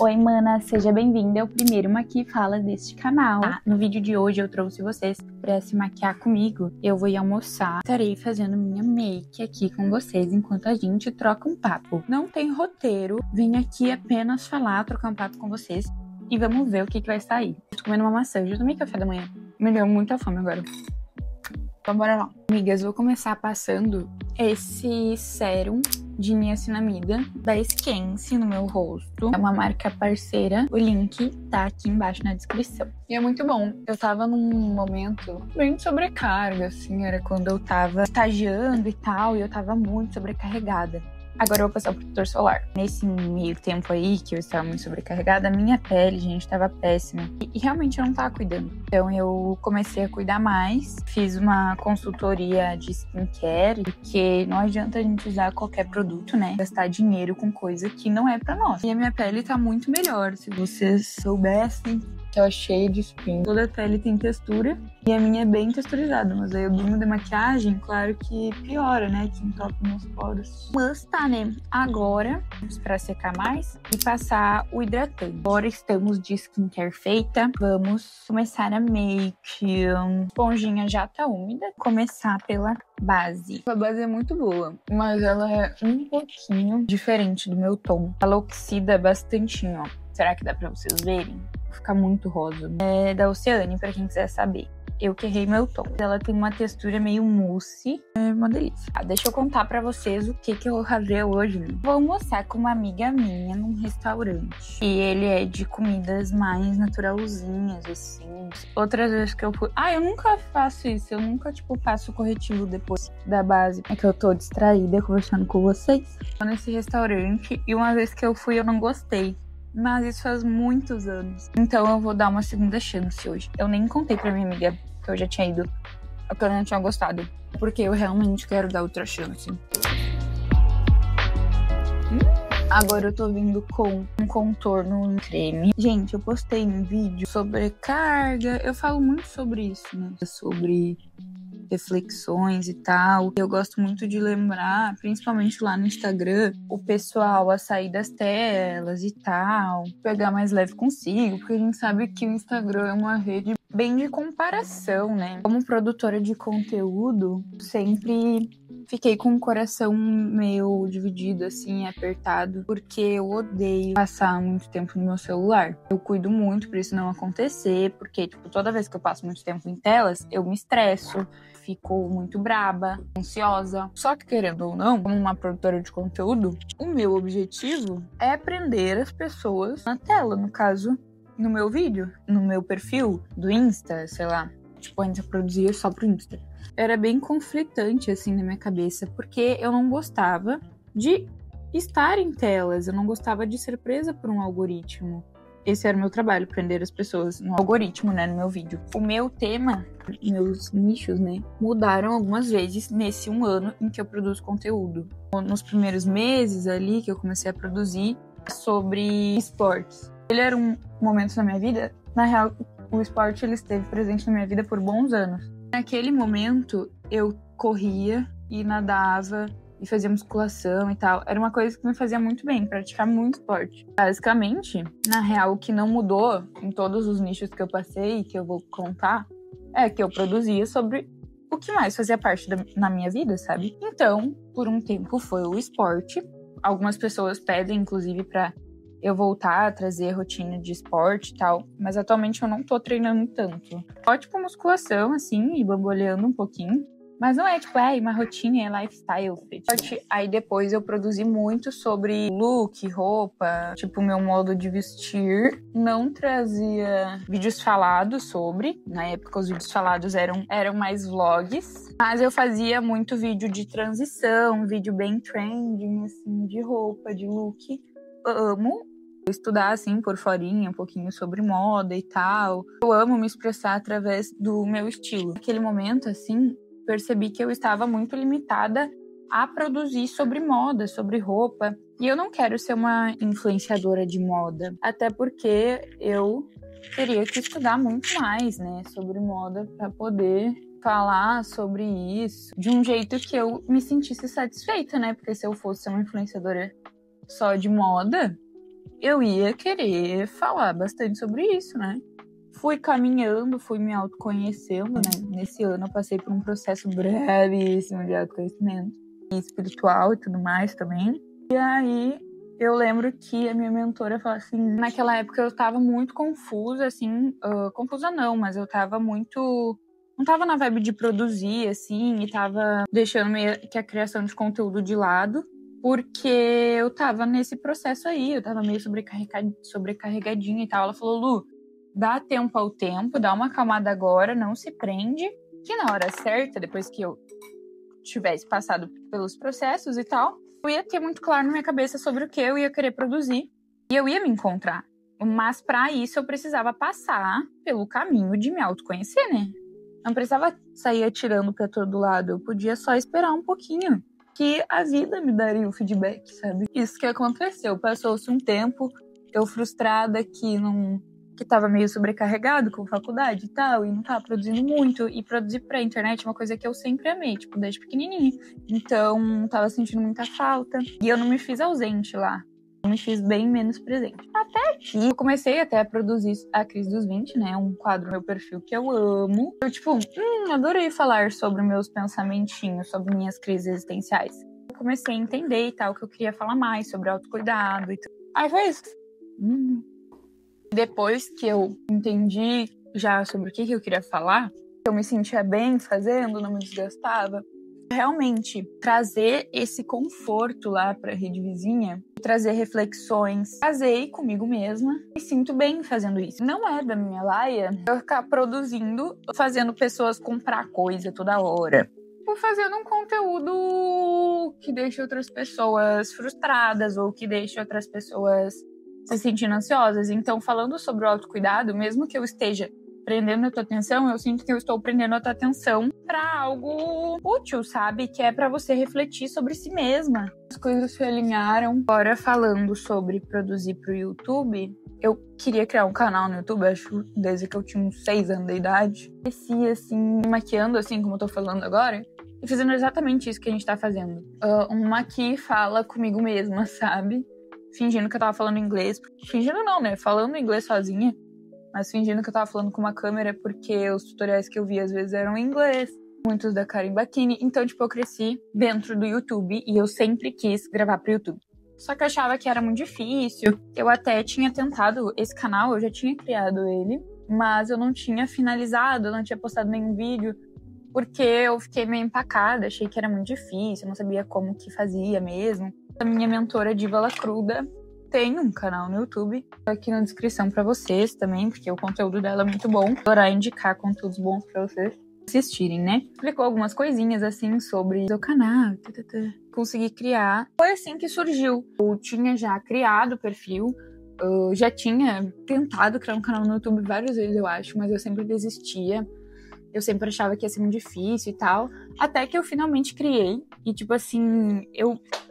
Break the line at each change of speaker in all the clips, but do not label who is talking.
Oi, mana, seja bem-vinda ao primeiro Maqui Fala deste canal. No vídeo de hoje eu trouxe vocês para se maquiar comigo. Eu vou ir almoçar, estarei fazendo minha make aqui com vocês enquanto a gente troca um papo. Não tem roteiro, vim aqui apenas falar, trocar um papo com vocês e vamos ver o que vai sair. Estou comendo uma maçã, já tomei café da manhã. Me deu muita fome agora. Então bora lá. Amigas, vou começar passando esse sérum de niacinamida da Skense no meu rosto. É uma marca parceira. O link tá aqui embaixo na descrição. E é muito bom. Eu tava num momento bem de sobrecarga, assim. Era quando eu tava estagiando e tal. E eu tava muito sobrecarregada. Agora eu vou passar o protetor solar. Nesse meio tempo aí, que eu estava muito sobrecarregada, a minha pele, gente, estava péssima. E realmente eu não tava cuidando. Então eu comecei a cuidar mais. Fiz uma consultoria de skincare, porque não adianta a gente usar qualquer produto, né? Gastar dinheiro com coisa que não é pra nós. E a minha pele tá muito melhor. Se vocês soubessem que ela é cheia de espinhos. Toda a pele tem textura e a minha é bem texturizada, mas aí eu durmo de maquiagem, claro que piora, né? Que entope meus poros. Mas tá, né? Agora, vamos esperar secar mais e passar o hidratante. Agora estamos de skincare feita, vamos começar a make. A esponjinha já tá úmida. Começar pela base. A base é muito boa, mas ela é um pouquinho diferente do meu tom. Ela oxida bastante, ó. Será que dá pra vocês verem? Fica muito rosa. É da Oceane, pra quem quiser saber. Eu que errei meu tom. Ela tem uma textura meio mousse. É uma delícia. Deixa eu contar pra vocês o que eu vou fazer hoje, né? Vou almoçar com uma amiga minha num restaurante. E ele é de comidas mais naturalzinhas, assim. Outras vezes que eu fui... eu nunca faço isso. Eu nunca, faço corretivo depois da base. É que eu tô distraída conversando com vocês. Tô nesse restaurante e uma vez que eu fui eu não gostei. Mas isso faz muitos anos. Então eu vou dar uma segunda chance hoje. Eu nem contei pra minha amiga que eu já tinha ido, que eu não tinha gostado. Porque eu realmente quero dar outra chance. Agora eu tô vindo com um contorno creme. Gente, eu postei um vídeo sobre carga. Eu falo muito sobre isso, né? Sobre reflexões e tal. Eu gosto muito de lembrar, principalmente lá no Instagram, o pessoal a sair das telas e tal, pegar mais leve consigo, porque a gente sabe que o Instagram é uma rede bem de comparação, né? Como produtora de conteúdo, sempre fiquei com o coração meio dividido, assim, apertado, porque eu odeio passar muito tempo no meu celular. Eu cuido muito pra isso não acontecer, porque, toda vez que eu passo muito tempo em telas, eu me estresso, fico muito braba, ansiosa. Só que, querendo ou não, como uma produtora de conteúdo, o meu objetivo é prender as pessoas na tela, no caso, no meu vídeo, no meu perfil do Insta, sei lá. Antes eu produzia só pro Insta. Era bem conflitante, assim, na minha cabeça, porque eu não gostava de estar em telas, eu não gostava de ser presa por um algoritmo. Esse era o meu trabalho, prender as pessoas no algoritmo, né, no meu vídeo. O meu tema, meus nichos, né, mudaram algumas vezes nesse 1 ano em que eu produzo conteúdo. Nos primeiros meses ali que eu comecei a produzir sobre esportes. Ele era um momento na minha vida, na real, o esporte ele esteve presente na minha vida por bons anos. Naquele momento, eu corria e nadava e fazia musculação e tal. Era uma coisa que me fazia muito bem, praticar muito esporte. Basicamente, na real, o que não mudou em todos os nichos que eu passei e que eu vou contar, é que eu produzia sobre o que mais fazia parte na minha vida, sabe? Então, por um tempo foi o esporte. Algumas pessoas pedem, inclusive, pra eu voltar a trazer rotina de esporte e tal, mas atualmente eu não tô treinando tanto. Só, musculação, assim, e bamboleando um pouquinho. Mas não é, uma rotina, é lifestyle fit. Aí depois eu produzi muito sobre look, roupa, meu modo de vestir. Não trazia vídeos falados sobre. Na época os vídeos falados eram mais vlogs. Mas eu fazia muito vídeo de transição, vídeo bem trending, assim, de roupa, de look. Amo estudar, assim, por forinha, um pouquinho sobre moda e tal. Eu amo me expressar através do meu estilo. Naquele momento, assim, percebi que eu estava muito limitada a produzir sobre moda, sobre roupa. E eu não quero ser uma influenciadora de moda. Até porque eu teria que estudar muito mais, né, sobre moda para poder falar sobre isso de um jeito que eu me sentisse satisfeita, né? Porque se eu fosse uma influenciadora só de moda, eu ia querer falar bastante sobre isso, né? Fui caminhando, fui me autoconhecendo, né? Nesse ano eu passei por um processo brevíssimo de autoconhecimento espiritual e tudo mais também. E aí eu lembro que a minha mentora falou assim, naquela época eu tava muito confusa, assim, confusa não, mas eu tava muito... Não tava na vibe de produzir, assim, e tava deixando meio que a criação de conteúdo de lado, porque eu tava nesse processo aí, eu tava meio sobrecarregadinha e tal. Ela falou, Lu, dá tempo ao tempo, dá uma acalmada agora, não se prende, que na hora certa, depois que eu tivesse passado pelos processos e tal, eu ia ter muito claro na minha cabeça sobre o que eu ia querer produzir e eu ia me encontrar. Mas para isso eu precisava passar pelo caminho de me autoconhecer, né? Não precisava sair atirando para todo lado, eu podia só esperar um pouquinho, que a vida me daria o feedback, sabe? Isso que aconteceu, passou-se um tempo, eu frustrada que tava meio sobrecarregado com faculdade e tal, e não tava produzindo muito, e produzir pra internet é uma coisa que eu sempre amei, tipo, desde pequenininha. Então, tava sentindo muita falta, e eu não me fiz ausente lá. Eu me fiz bem menos presente. Até que eu comecei até a produzir A Crise dos 20, né? Um quadro no meu perfil que eu amo. Eu, tipo, adorei falar sobre meus pensamentinhos, sobre minhas crises existenciais. Eu comecei a entender e tal, que eu queria falar mais sobre autocuidado e tudo. Aí foi isso. Depois que eu entendi já sobre o que eu queria falar, eu me sentia bem fazendo, não me desgastava. Realmente, trazer esse conforto lá para a rede vizinha, trazer reflexões, casei comigo mesma e sinto bem fazendo isso. Não é da minha laia eu ficar produzindo, fazendo pessoas comprar coisa toda hora. Ou fazendo um conteúdo que deixe outras pessoas frustradas ou que deixe outras pessoas se sentindo ansiosas. Então, falando sobre o autocuidado, mesmo que eu esteja prendendo a tua atenção, eu sinto que eu estou prendendo a tua atenção para algo útil, sabe? Que é para você refletir sobre si mesma. As coisas se alinharam. Agora, falando sobre produzir pro YouTube, eu queria criar um canal no YouTube, acho, desde que eu tinha uns 6 anos de idade. Cresci, assim, me maquiando, assim, como eu tô falando agora, e fazendo exatamente isso que a gente tá fazendo. Uma que fala comigo mesma, sabe? Fingindo que eu tava falando inglês. Fingindo não, né? Falando inglês sozinha. Mas fingindo que eu tava falando com uma câmera, porque os tutoriais que eu vi às vezes eram em inglês. Muitos da Karen Bacchini. Então, tipo, eu cresci dentro do YouTube e eu sempre quis gravar pro YouTube. Só que eu achava que era muito difícil. Eu até tinha tentado esse canal, eu já tinha criado ele, mas eu não tinha finalizado, eu não tinha postado nenhum vídeo, porque eu fiquei meio empacada, achei que era muito difícil, eu não sabia como que fazia mesmo. A minha mentora Diva Lacruda tem um canal no YouTube, aqui na descrição pra vocês também, porque o conteúdo dela é muito bom. Adorar indicar conteúdos bons pra vocês assistirem, né? Explicou algumas coisinhas assim sobre o canal, consegui criar. Foi assim que surgiu. Eu tinha já criado o perfil, eu já tinha tentado criar um canal no YouTube várias vezes, eu acho, mas eu sempre desistia. Eu sempre achava que ia ser muito difícil e tal. Até que eu finalmente criei. E, tipo assim,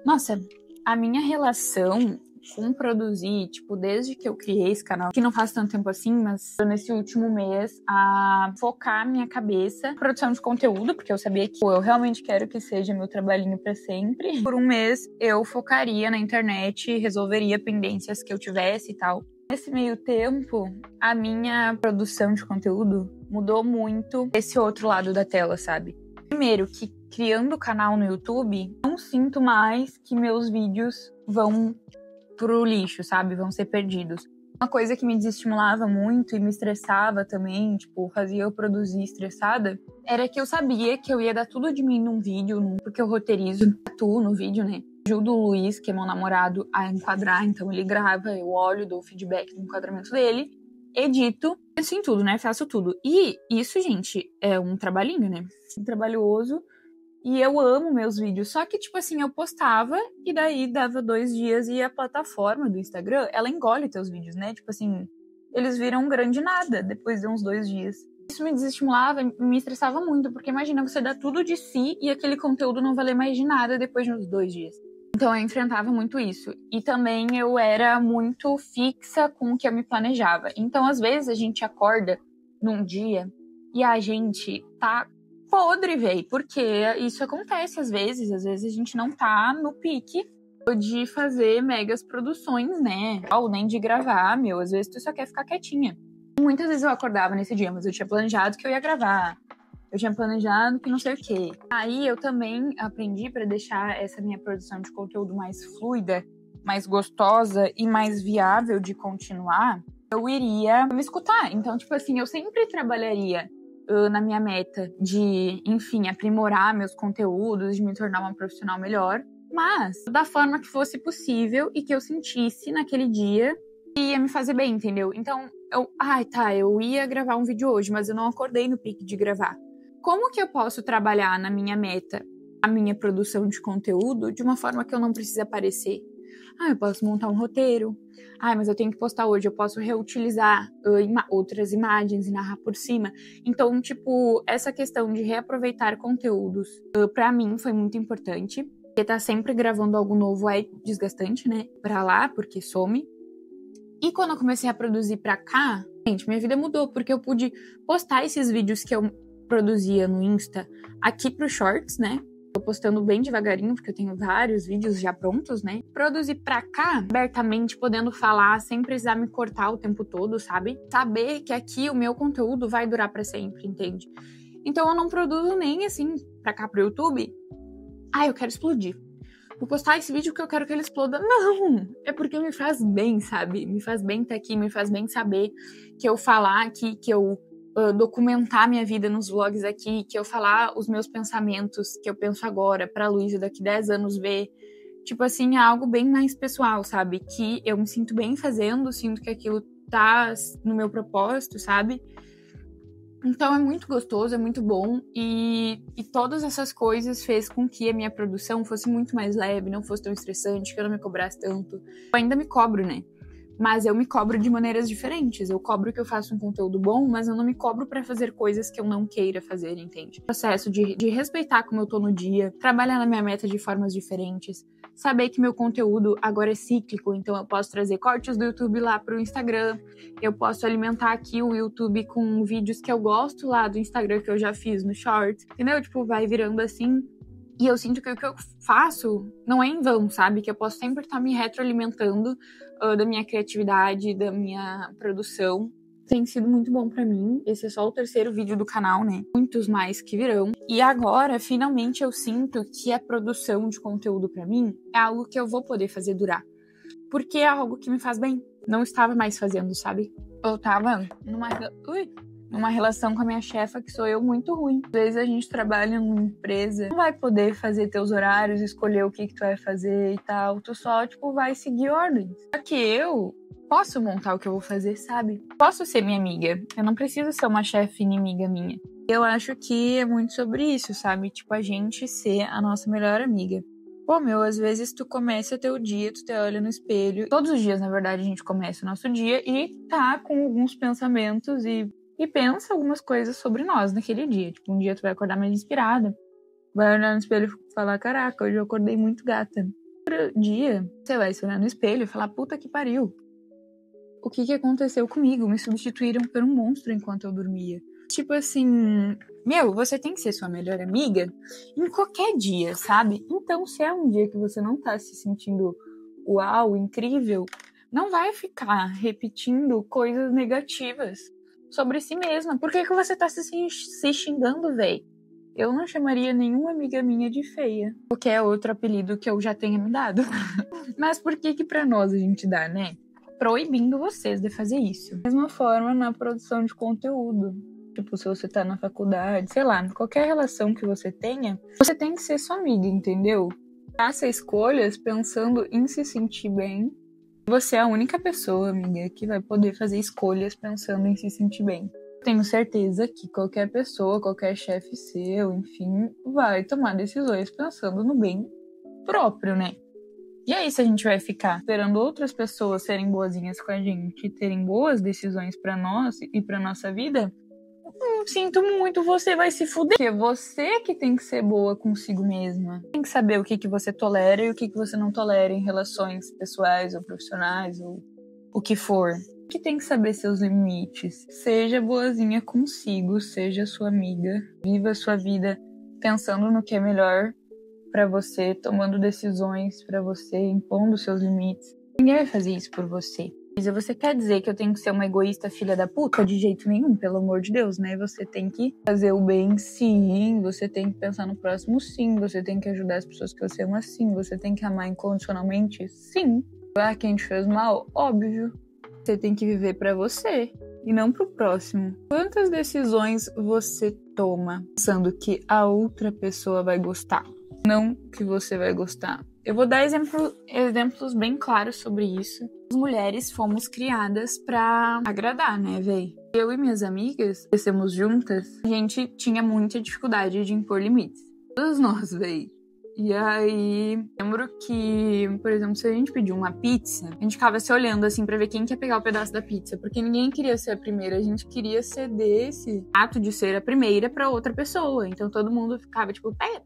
Nossa, a minha relação com produzir, tipo, desde que eu criei esse canal, que não faz tanto tempo assim, mas nesse último mês, a focar minha cabeça em produção de conteúdo, porque eu sabia que eu realmente quero que seja meu trabalhinho pra sempre. Por um mês, eu focaria na internet, resolveria pendências que eu tivesse e tal. Nesse meio tempo, a minha produção de conteúdo mudou muito esse outro lado da tela, sabe? Primeiro, que criando o canal no YouTube, não sinto mais que meus vídeos vão pro lixo, sabe? Vão ser perdidos. Uma coisa que me desestimulava muito e me estressava também, tipo, fazia eu produzir estressada, era que eu sabia que eu ia dar tudo de mim num vídeo, porque eu roteirizo, atuo no vídeo, né? Ajudo o Luiz, que é meu namorado, a enquadrar, então ele grava, eu olho, dou feedback do enquadramento dele, edito, penso em tudo, né? Faço tudo. E isso, gente, é um trabalhinho, né? Trabalhoso. E eu amo meus vídeos. Só que, tipo assim, eu postava e daí dava 2 dias e a plataforma do Instagram, ela engole teus vídeos, né? Tipo assim, eles viram um grande nada depois de uns 2 dias. Isso me desestimulava, me estressava muito, porque imagina você dar tudo de si e aquele conteúdo não valer mais de nada depois de uns 2 dias. Então eu enfrentava muito isso. E também eu era muito fixa com o que eu me planejava. Então, às vezes, a gente acorda num dia e a gente tá podre, véi, porque isso acontece às vezes a gente não tá no pique de fazer megas produções, né? Ou nem de gravar, às vezes tu só quer ficar quietinha. Muitas vezes eu acordava nesse dia, mas eu tinha planejado que eu ia gravar. Eu tinha planejado que não sei o quê. Aí eu também aprendi para deixar essa minha produção de conteúdo mais fluida, mais gostosa e mais viável de continuar, eu iria me escutar. Então, tipo assim, eu sempre trabalharia na minha meta de, enfim, aprimorar meus conteúdos, de me tornar uma profissional melhor, mas da forma que fosse possível e que eu sentisse naquele dia que ia me fazer bem, entendeu? Então, eu ia gravar um vídeo hoje, mas eu não acordei no pique de gravar. Como que eu posso trabalhar na minha meta, a minha produção de conteúdo, de uma forma que eu não precise aparecer? Eu posso montar um roteiro. Mas eu tenho que postar hoje. Eu posso reutilizar outras imagens e narrar por cima. Então, tipo, essa questão de reaproveitar conteúdos, pra mim, foi muito importante. Porque tá sempre gravando algo novo é desgastante, né? Pra lá, porque some. E quando eu comecei a produzir pra cá, gente, minha vida mudou. Porque eu pude postar esses vídeos que eu produzia no Insta aqui pro Shorts, né? Tô postando bem devagarinho, porque eu tenho vários vídeos já prontos, né? Produzir pra cá, abertamente, podendo falar, sem precisar me cortar o tempo todo, sabe? Saber que aqui o meu conteúdo vai durar pra sempre, entende? Então eu não produzo nem assim pra cá pro YouTube. Eu quero explodir. Vou postar esse vídeo porque eu quero que ele exploda. Não! É porque me faz bem, sabe? Me faz bem estar aqui, me faz bem saber que eu falar aqui, que eu documentar minha vida nos vlogs aqui, que eu falar os meus pensamentos que eu penso agora pra Luísa daqui 10 anos ver. Tipo assim, é algo bem mais pessoal, sabe? Que eu me sinto bem fazendo, sinto que aquilo tá no meu propósito, sabe? Então é muito gostoso, é muito bom e todas essas coisas fez com que a minha produção fosse muito mais leve, não fosse tão estressante, que eu não me cobrasse tanto. Eu ainda me cobro, né? Mas eu me cobro de maneiras diferentes. Eu cobro que eu faça um conteúdo bom, mas eu não me cobro pra fazer coisas que eu não queira fazer, entende? O processo de respeitar como eu tô no dia, trabalhar na minha meta de formas diferentes, saber que meu conteúdo agora é cíclico, então eu posso trazer cortes do YouTube lá pro Instagram, eu posso alimentar aqui o YouTube com vídeos que eu gosto lá do Instagram que eu já fiz no Shorts, entendeu? Tipo, vai virando assim. E eu sinto que o que eu faço não é em vão, sabe? Que eu posso sempre estar me retroalimentando da minha criatividade, da minha produção. Tem sido muito bom pra mim. Esse é só o 3º vídeo do canal, né? Muitos mais que virão. E agora, finalmente, eu sinto que a produção de conteúdo pra mim é algo que eu vou poder fazer durar. Porque é algo que me faz bem. Não estava mais fazendo, sabe? Eu tava numa relação com a minha chefa, que sou eu, muito ruim. Às vezes a gente trabalha numa empresa, não vai poder fazer teus horários, escolher o que tu vai fazer e tal. Tu só, vai seguir ordens. Só que eu posso montar o que eu vou fazer, sabe? Posso ser minha amiga. Eu não preciso ser uma chefe inimiga minha. Eu acho que é muito sobre isso, sabe? A gente ser a nossa melhor amiga. Às vezes tu começa teu dia, tu te olha no espelho. Todos os dias, na verdade, a gente começa o nosso dia e tá com alguns pensamentos e pensa algumas coisas sobre nós naquele dia. Um dia tu vai acordar mais inspirada, vai olhar no espelho e falar, caraca, hoje eu acordei muito gata. Outro dia, você vai se olhar no espelho e falar, puta que pariu. O que aconteceu comigo? Me substituíram por um monstro enquanto eu dormia. Você tem que ser sua melhor amiga em qualquer dia, sabe? Então, se é um dia que você não tá se sentindo uau, incrível, não vai ficar repetindo coisas negativas sobre si mesma. Por que você tá se xingando, véi? Eu não chamaria nenhuma amiga minha de feia. Qualquer outro apelido que eu já tenha me dado. Mas por que pra nós a gente dá, né? Proibindo vocês de fazer isso. Da mesma forma na produção de conteúdo. Se você tá na faculdade, sei lá, qualquer relação que você tenha, você tem que ser sua amiga, entendeu? Faça escolhas pensando em se sentir bem. Você é a única pessoa, amiga, que vai poder fazer escolhas pensando em se sentir bem. Tenho certeza que qualquer pessoa, qualquer chefe seu, enfim, vai tomar decisões pensando no bem próprio, né? E aí, se a gente vai ficar esperando outras pessoas serem boazinhas com a gente, terem boas decisões pra nós e pra nossa vida, sinto muito, você vai se fuder. Porque você que tem que ser boa consigo mesma. Tem que saber o que você tolera e o que você não tolera em relações pessoais ou profissionais ou o que for. Que tem que saber seus limites. Seja boazinha consigo, seja sua amiga. Viva a sua vida pensando no que é melhor pra você, tomando decisões pra você, impondo seus limites. Ninguém vai fazer isso por você. Você quer dizer que eu tenho que ser uma egoísta filha da puta? De jeito nenhum, pelo amor de Deus, né? Você tem que fazer o bem, sim. Você tem que pensar no próximo, sim. Você tem que ajudar as pessoas que você ama, sim. Você tem que amar incondicionalmente, sim. Ah, quem te fez mal? Óbvio. Você tem que viver pra você e não pro próximo. Quantas decisões você toma pensando que a outra pessoa vai gostar? Não que você vai gostar. Eu vou dar exemplos bem claros sobre isso. As mulheres fomos criadas pra agradar, né, véi? Eu e minhas amigas, crescemos juntas, a gente tinha muita dificuldade de impor limites. Todas nós, véi. E aí, lembro que, por exemplo, se a gente pedir uma pizza, a gente ficava se olhando assim pra ver quem quer pegar o pedaço da pizza, porque ninguém queria ser a primeira, a gente queria ceder esse ato de ser a primeira pra outra pessoa. Então todo mundo ficava tipo, pega.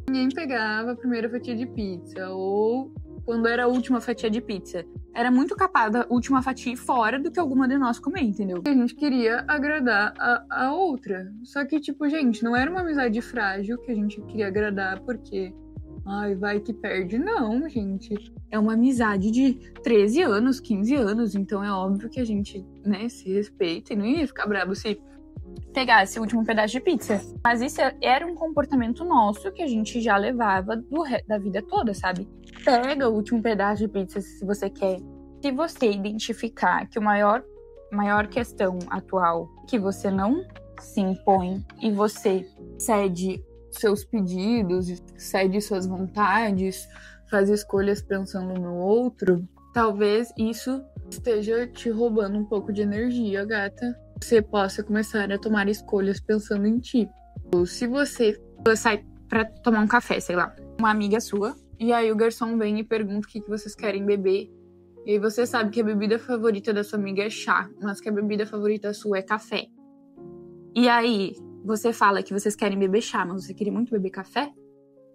Ninguém pegava a primeira fatia de pizza, ou quando era a última fatia de pizza. Era muito capaz da última fatia ir fora do que alguma de nós comer, entendeu? E a gente queria agradar a outra. Só que, tipo, gente, não era uma amizade frágil que a gente queria agradar porque... Ai, vai que perde. Não, gente. É uma amizade de 13 anos, 15 anos. Então é óbvio que a gente, né, se respeita e não ia ficar bravo se pegasse o último pedaço de pizza. Mas isso era um comportamento nosso que a gente já levava da vida toda, sabe? Pega o último pedaço de pizza se você quer. Se você identificar que o maior questão atual que você não se impõe e você cede seus pedidos, cede suas vontades, faz escolhas pensando no outro, talvez isso esteja te roubando um pouco de energia, gata. Você possa começar a tomar escolhas pensando em ti. Ou se você sai pra tomar um café, sei lá, uma amiga sua, e aí o garçom vem e pergunta o que vocês querem beber. E aí você sabe que a bebida favorita da sua amiga é chá, mas que a bebida favorita sua é café. E aí você fala que vocês querem beber chá, mas você queria muito beber café?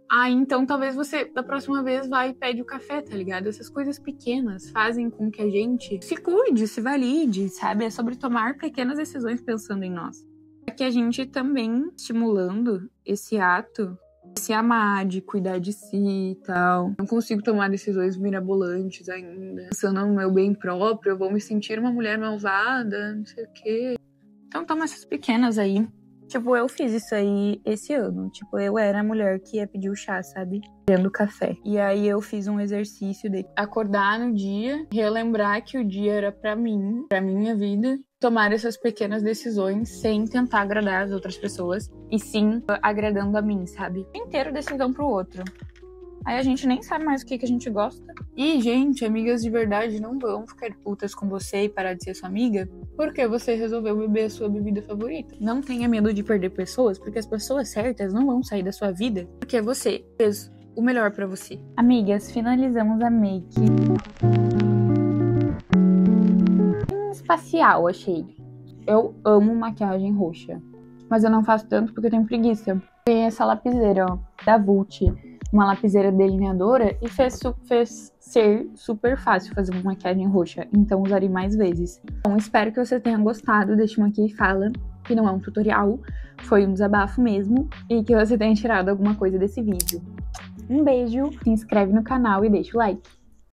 Ah, então talvez você, da próxima vez, vai e pede o café, tá ligado? Essas coisas pequenas fazem com que a gente se cuide, se valide, sabe? É sobre tomar pequenas decisões pensando em nós. É que a gente também, estimulando esse ato, se amar, de cuidar de si e tal. Não consigo tomar decisões mirabolantes ainda. Pensando no meu bem próprio, eu vou me sentir uma mulher malvada, não sei o quê. Então toma essas pequenas aí. Tipo, eu fiz isso aí esse ano. Tipo, eu era a mulher que ia pedir o chá, sabe? Dando café. E aí eu fiz um exercício de acordar no dia, relembrar que o dia era pra mim, pra minha vida. Tomar essas pequenas decisões sem tentar agradar as outras pessoas. E sim, agradando a mim, sabe? Inteiro decisão pro outro. Aí a gente nem sabe mais o que a gente gosta. E, gente, amigas de verdade não vão ficar putas com você e parar de ser sua amiga porque você resolveu beber a sua bebida favorita. Não tenha medo de perder pessoas, porque as pessoas certas não vão sair da sua vida porque você fez o melhor pra você. Amigas, finalizamos a make. Espacial, achei. Eu amo maquiagem roxa, mas eu não faço tanto porque eu tenho preguiça. Tem essa lapiseira, ó, da Vult. Uma lapiseira delineadora e fez ser super fácil fazer uma maquiagem roxa, então usarei mais vezes. Então, espero que você tenha gostado deste Maquia e Fala, que não é um tutorial, foi um desabafo mesmo, e que você tenha tirado alguma coisa desse vídeo. Um beijo, se inscreve no canal e deixa o like.